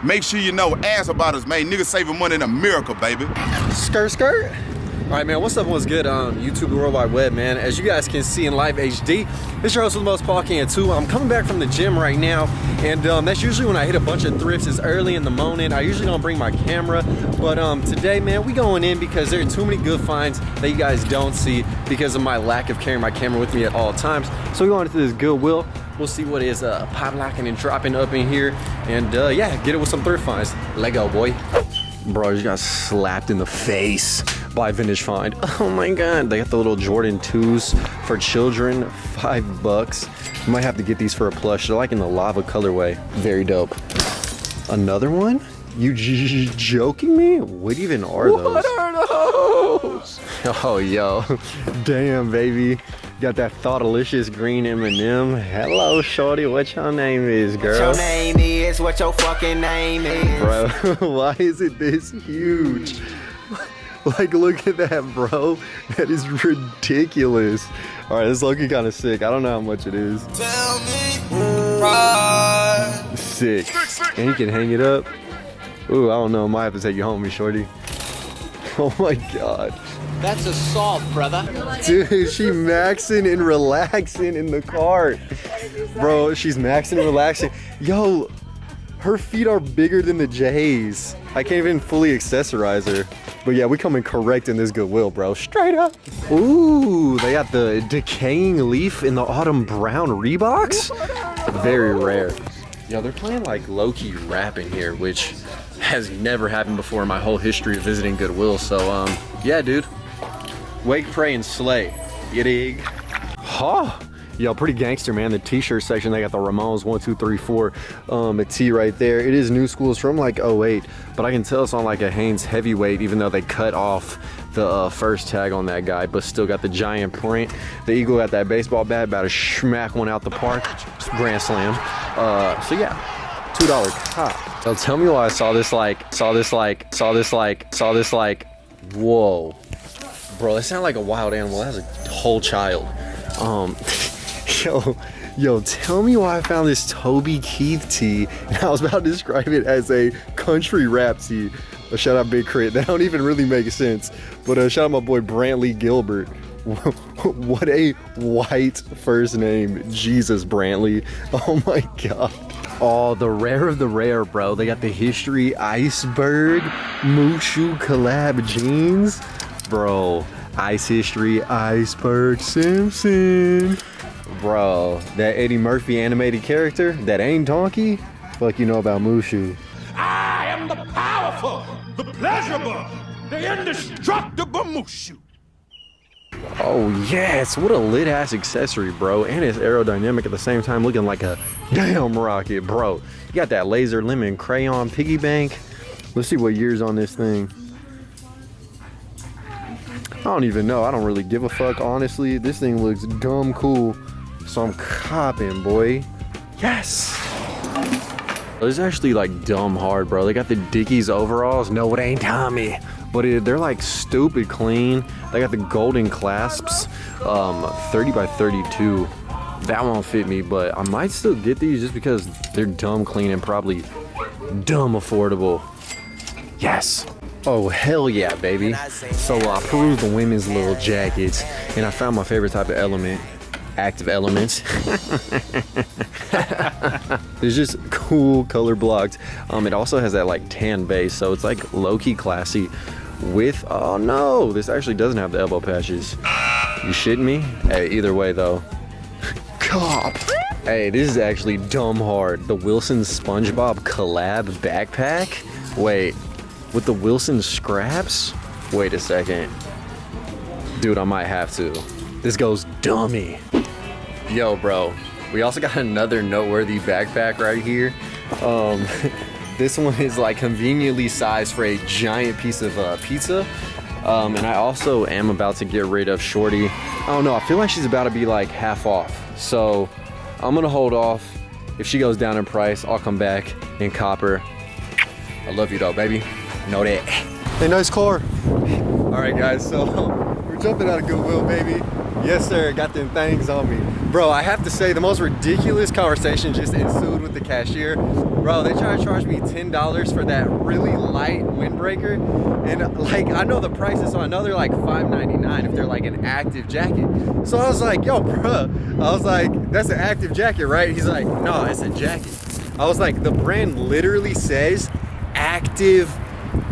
Make sure you know ass about us, man. Niggas saving money in a miracle, baby. Skirt, skirt. All right, man, what's up, what's good on YouTube World Wide Web, man? As you guys can see in live HD, it's your host with the most, Paul Cantu. I'm coming back from the gym right now, and that's usually when I hit a bunch of thrifts. It's early in the morning. I usually don't bring my camera, but today, man, we going in because there are too many good finds that you guys don't see because of my lack of carrying my camera with me at all times. So we're going into this Goodwill. We'll see what is pop locking and dropping up in here, and yeah, get it with some thrift finds. Let go, boy. Bro, you got slapped in the face by Vintage Find. Oh my god, they got the little Jordan 2s for children, $5. You might have to get these for a plush. They're like in the lava colorway. Very dope. Another one? You joking me? What even are those? What are those? Oh, yo. Damn, baby. Got that thoughtalicious green M&M. Hello, shorty. What your name is, girl? What your name is, what your fucking name is. Bro, why is it this huge? Like, look at that, bro. That is ridiculous. All right, this is looking kind of sick. I don't know how much it is. Tell me why. Sick. And you can hang it up. Ooh, I don't know. I might have to take you home, me shorty. Oh my god. That's assault, brother. Dude, she maxing and relaxing in the cart. Bro, she's maxing and relaxing. Yo, her feet are bigger than the J's. I can't even fully accessorize her. But yeah, we coming correct in this Goodwill, bro. Straight up. Ooh, they got the decaying leaf in the autumn brown Reeboks. Very rare. Yo, they're playing like low-key rap in here, which has never happened before in my whole history of visiting Goodwill. So, yeah, dude. Wake, pray, and slay. You dig? Huh. Yo, pretty gangster, man. The t-shirt section, they got the Ramones 1, 2, 3, 4 a tee right there. It is new school. It's from like 08, but I can tell it's on like a Hanes heavyweight, even though they cut off the first tag on that guy, but still got the giant print. The Eagle got that baseball bat, about to smack one out the park. Grand slam. So yeah, $2 cop. So tell me why I saw this like, whoa. Bro, that sounded like a wild animal. That was a whole child. Yo, tell me why I found this Toby Keith tee, and I was about to describe it as a country rap tee. Shout out Big Crit. That don't even really make sense. But shout out my boy Brantley Gilbert. What a white first name. Jesus, Brantley. Oh my god. Oh, the rare of the rare, bro. They got the History Iceberg Mushu collab jeans. Bro, Ice History Iceberg Simpson. Bro, that Eddie Murphy animated character, that ain't Donkey. Fuck you know about Mushu. I am the powerful, the pleasurable, the indestructible Mushu. Oh yes, what a lit ass accessory, bro. And it's aerodynamic at the same time, looking like a damn rocket, bro. You got that laser lemon crayon piggy bank. Let's see what year's on this thing. I don't even know. I don't really give a fuck, honestly. This thing looks dumb cool. So I'm copping, boy. Yes! This is actually like dumb hard, bro. They got the Dickies overalls. No, it ain't Tommy. But they're like stupid clean. They got the golden clasps. 30 by 32. That won't fit me, but I might still get these just because they're dumb clean and probably dumb affordable. Yes! Oh, hell yeah, baby. So I perused the women's little jackets, and I found my favorite type of element. Active elements. It's just cool color blocked. It also has that like tan base, so it's like low-key classy with, oh no, this actually doesn't have the elbow patches. You shitting me? Hey, either way though. Cop. Hey, this is actually dumb hard. The Wilson SpongeBob collab backpack? Wait, with the Wilson scraps? Wait a second. Dude, I might have to. This goes dummy. Yo, bro, we also got another noteworthy backpack right here. This one is like conveniently sized for a giant piece of pizza. And I also am about to get rid of Shorty. I don't know, I feel like she's about to be like half off. So I'm gonna hold off. If she goes down in price, I'll come back and cop her. I love you though, baby. Know that. Hey, nice car. All right, guys, so we're jumping out of Goodwill, baby. Yes, sir, got them things on me. Bro, I have to say, the most ridiculous conversation just ensued with the cashier. Bro, Bro, they try to charge me $10 for that really light windbreaker. And like, I know the prices, so I know they're like $5.99 if they're like an active jacket. So I was like, yo, bruh. I was like, that's an active jacket, right? He's like, no, it's a jacket. I was like, the brand literally says Active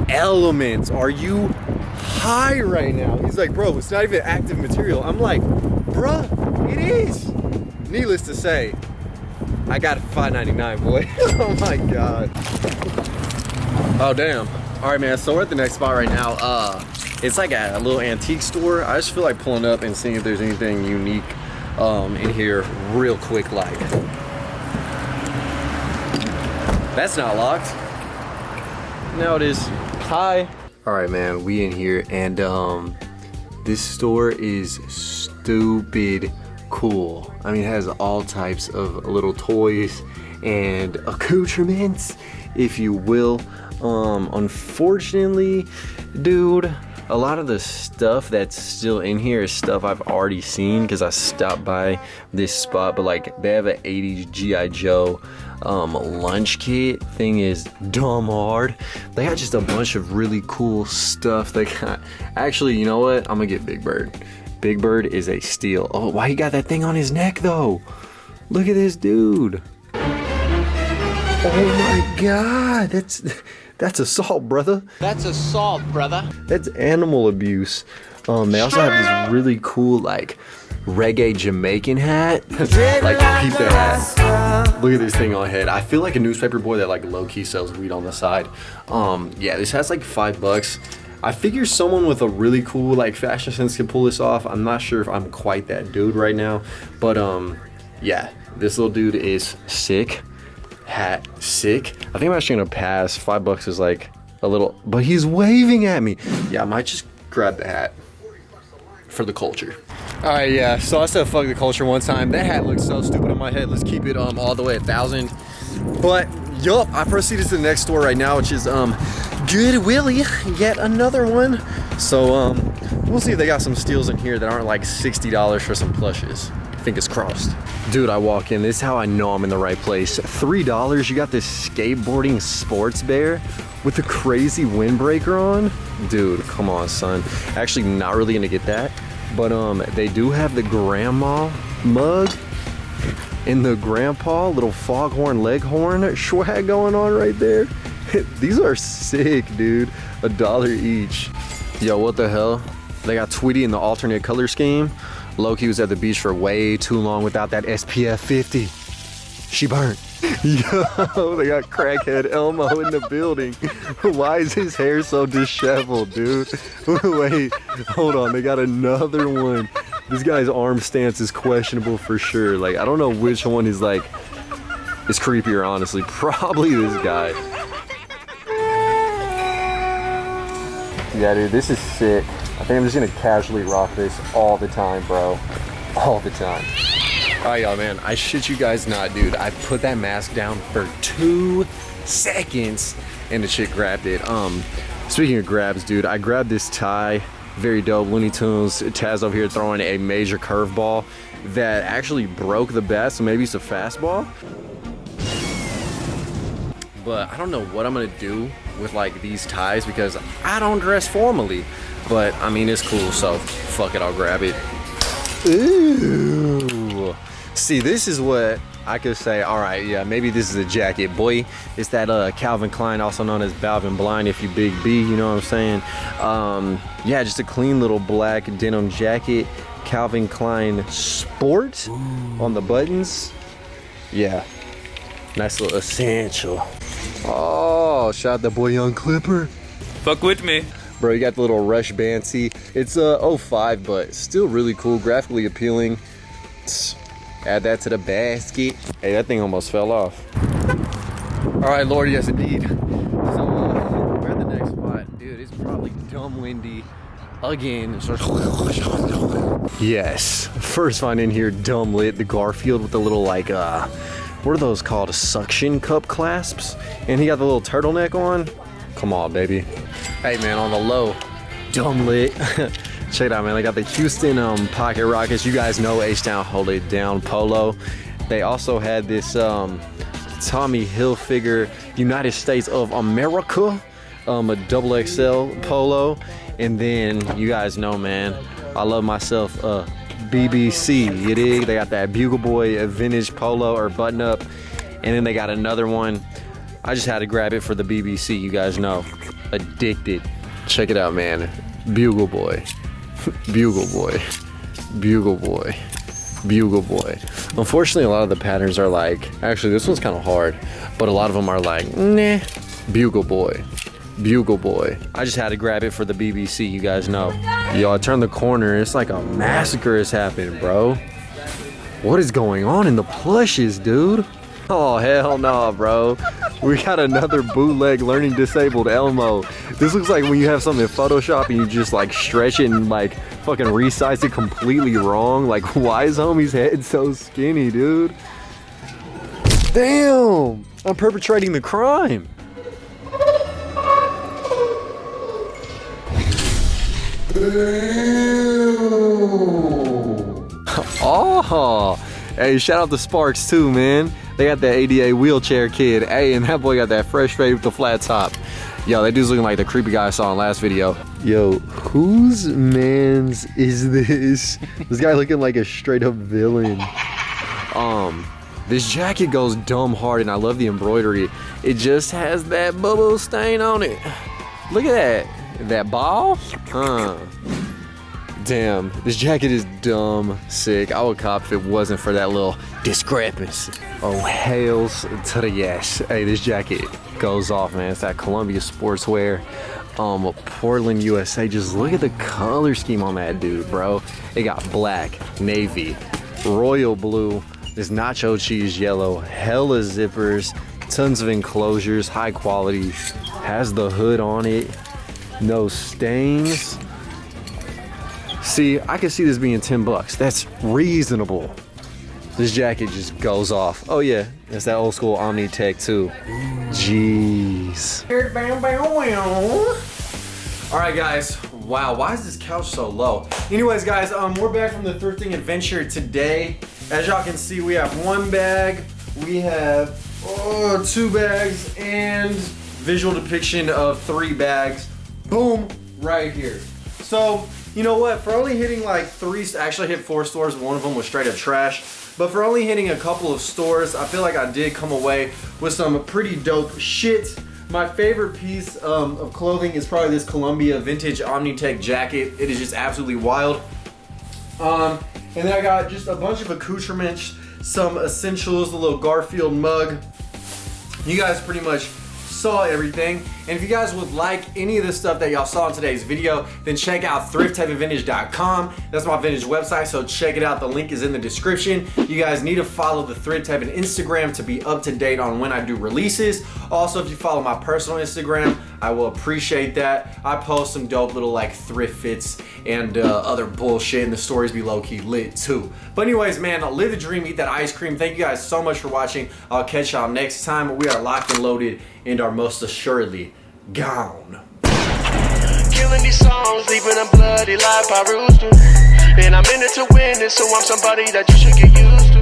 Elements. Are you high right now? He's like, bro, it's not even active material. I'm like, bruh, it is. Needless to say, I got $5.99, boy. Oh my God. Oh damn. All right, man, so we're at the next spot right now. It's like a little antique store. I just feel like pulling up and seeing if there's anything unique in here real quick like. That's not locked. Now it is. Hi. All right, man, we in here, and this store is stupid cool. I mean, it has all types of little toys and accoutrements, if you will. Unfortunately, dude, a lot of the stuff that's still in here is stuff I've already seen because I stopped by this spot. But like, they have an 80s G.I. Joe lunch kit. Thing is dumb hard. They got just a bunch of really cool stuff. They got, actually, you know what, I'm gonna get Big Bird. Big Bird is a steal. Oh, why he got that thing on his neck though? Look at this dude. Oh my God, that's assault, brother. That's assault, brother. That's animal abuse. They also have this really cool like reggae Jamaican hat. Like, peep the hat. Look at this thing on head. I feel like a newspaper boy that like low-key sells weed on the side. Yeah, this has like $5. I figure someone with a really cool like fashion sense can pull this off. I'm not sure if I'm quite that dude right now, but yeah, this little dude is sick. Hat sick. I think I'm actually gonna pass. $5 is like a little, but he's waving at me. Yeah, I might just grab the hat for the culture. All right, yeah, so I said fuck the culture one time. That hat looks so stupid on my head. Let's keep it all the way at 1,000. But yup, I proceeded to the next store right now, which is Goodwill, yet another one. So we'll see if they got some steals in here that aren't like $60 for some plushes. Fingers crossed. Dude, I walk in, this is how I know I'm in the right place. $3, you got this skateboarding sports bear with the crazy windbreaker on. Dude, come on, son. Actually, not really gonna get that, but they do have the grandma mug and the grandpa little foghorn leghorn swag going on right there. These are sick, dude. $1 each. Yo, what the hell? They got Tweety in the alternate color scheme. Loki was at the beach for way too long without that SPF 50. She burnt. Yo, they got crackhead Elmo in the building. Why is his hair so disheveled, dude? Wait, hold on, they got another one. This guy's arm stance is questionable for sure. Like, I don't know which one is like, is creepier, honestly. Probably this guy. Yeah, dude, this is sick. I think I'm just gonna casually rock this all the time, bro. All the time. All right, y'all, man, I shit you guys not, dude. I put that mask down for 2 seconds and the chick grabbed it. Speaking of grabs, dude, I grabbed this tie. Very dope. Looney Tunes. Taz over here throwing a major curveball that actually broke the bat, so maybe it's a fastball. But I don't know what I'm gonna do with like these ties because I don't dress formally. But I mean, it's cool, so fuck it, I'll grab it. Ooh. See, this is what I could say, all right, yeah, maybe this is a jacket, boy. It's that Calvin Klein, also known as Balvin Blind if you big B, you know what I'm saying? Yeah, just a clean little black denim jacket. Calvin Klein Sport on the buttons. Yeah, nice little essential. Oh, shout out that boy Young Clipper. Fuck with me. Bro, you got the little Rush Bancy. It's 05, but still really cool, graphically appealing. Add that to the basket. Hey, that thing almost fell off. All right, Lord, yes indeed. So we're at the next spot. Dude, it's probably dumb windy again. Yes, first find in here, dumb lit, the Garfield with the little like, what are those called? Suction cup clasps? And he got the little turtleneck on. Come on, baby. Hey man, on the low, dumb lit. Check it out, man. They got the Houston Pocket Rockets. You guys know H-Town, hold it down polo. They also had this Tommy Hilfiger United States of America, a double XL polo. And then you guys know, man, I love myself a BBC, you dig? They got that Bugle Boy vintage polo or button up, and then they got another one. I just had to grab it for the BBC, you guys know. Addicted. Check it out, man. Bugle Boy. Bugle Boy. Bugle Boy. Bugle Boy. Unfortunately, a lot of the patterns are like, actually this one's kind of hard, but a lot of them are like, nah. Bugle Boy. Bugle Boy. I just had to grab it for the BBC, you guys know. Yo, I turned the corner, it's like a massacre has happened, bro. What is going on in the plushes, dude? Oh, hell no, bro. We got another bootleg learning disabled Elmo. This looks like when you have something in Photoshop and you just like stretch it and like fucking resize it completely wrong. Like, why is homie's head so skinny, dude? Damn, I'm perpetrating the crime. Oh, hey, shout out to Sparks too, man. They got that ADA wheelchair kid. Hey, and that boy got that fresh fade with the flat top. Yo, that dude's looking like the creepy guy I saw in last video. Yo, whose mans is this? This guy looking like a straight up villain. This jacket goes dumb hard and I love the embroidery. It just has that bubble stain on it. Look at that. That ball? Damn, this jacket is dumb sick. I would cop if it wasn't for that little discrepancy. Oh, hails to the yes. Hey, this jacket goes off, man. It's that Columbia Sportswear, Portland, USA. Just look at the color scheme on that dude, bro. It got black, navy, royal blue, this nacho cheese yellow, hella zippers, tons of enclosures, high quality, has the hood on it, no stains. See, I can see this being 10 bucks. That's reasonable. This jacket just goes off. Oh yeah, it's that old school Omni Tech too. Jeez. All right, guys. Wow, why is this couch so low? Anyways, guys, we're back from the thrifting adventure today. As y'all can see, we have one bag, we have 2 bags, and visual depiction of 3 bags. Boom, right here. So, you know what, for only hitting like 3, actually I hit 4 stores, one of them was straight up trash, but for only hitting a couple of stores, I feel like I did come away with some pretty dope shit. My favorite piece of clothing is probably this Columbia vintage Omni-Tech jacket. It is just absolutely wild. And then I got just a bunch of accoutrements, some essentials, a little Garfield mug. You guys pretty much saw everything. And if you guys would like any of the stuff that y'all saw in today's video, then check out thriftheavenvintage.com. That's my vintage website, so check it out. The link is in the description. You guys need to follow the Thrift Heaven Instagram to be up to date on when I do releases. Also, if you follow my personal Instagram, I will appreciate that. I post some dope little like thrift fits and other bullshit, and the stories be low-key lit too. But anyways, man, live the dream, eat that ice cream. Thank you guys so much for watching. I'll catch y'all next time. We are locked and loaded and are most assuredly gone. Killing these songs, leaving a bloody life I roost to. And I'm in it to win it, so I'm somebody that you should get used to.